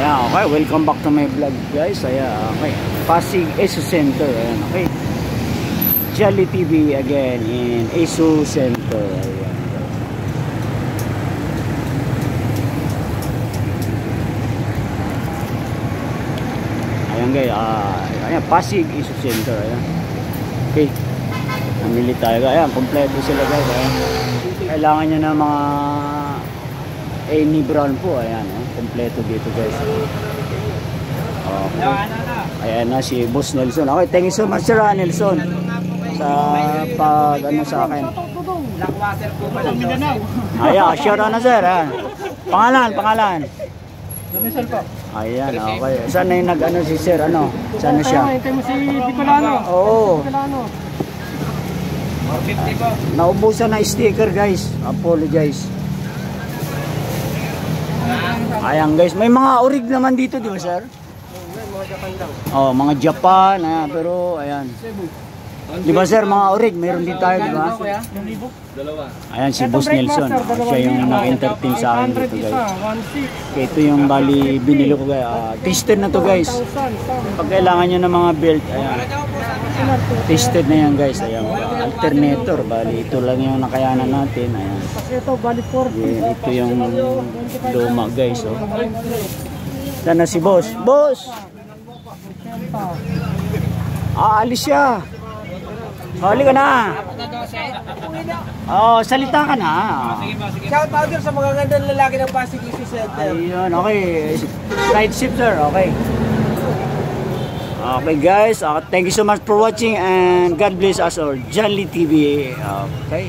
Ayan, okay, welcome back to my vlog guys. Ayan, okay, Pasig Esu Center. Ayan, okay, Jolly TV again in Esu Center. Ayan, ayan guys, ayan, Pasig Esu Center. Ayan, okay, namili tayo. Ayan, kompleto sila guys. Ayan, kailangan nyo ng mga any brown po. Ayan, kompleto dito guys. Okay. Ayan na si Boss Nelson. Okay, thank you so much Sir Nelson sa pag ano sa akin. Ayan, sure na sir. Pangalan. Ayan, okay. Saan na yung nag-ano si sir? Ano? Saan na siya? Hintay mo si Bicolano. Oo. Naubusan na sticker guys. Apologize. Ayan guys, may mga orig naman dito, di ba sir? Mga Japan lang. Oh, mga Japan, ayan, pero ayan. Di ba sir, mga orig, mayroon din tayo, di ba? Ayan si Boss Nelson. Siya yung nag-entertain sa akin dito guys. Okay, ito yung bali binili ko guys. Tested na to guys. Pag kailangan nyo ng mga belt, ayan. Tested na yan guys. Ayan, alternator, bali ito lang yung nakayanan natin. Ayan. Ito, bali 40. Yeah, ito yung luma guys. Oh. Sana si Boss. Boss! Aalis siya. Huli ka na. Oh, salita ka na. Shout out sa mga gandang lalaki ng Pasig Esu Center. Ayun, okay. Right shift sir, okay. Okay guys, thank you so much for watching and God bless us all. Jolly TV. Okay.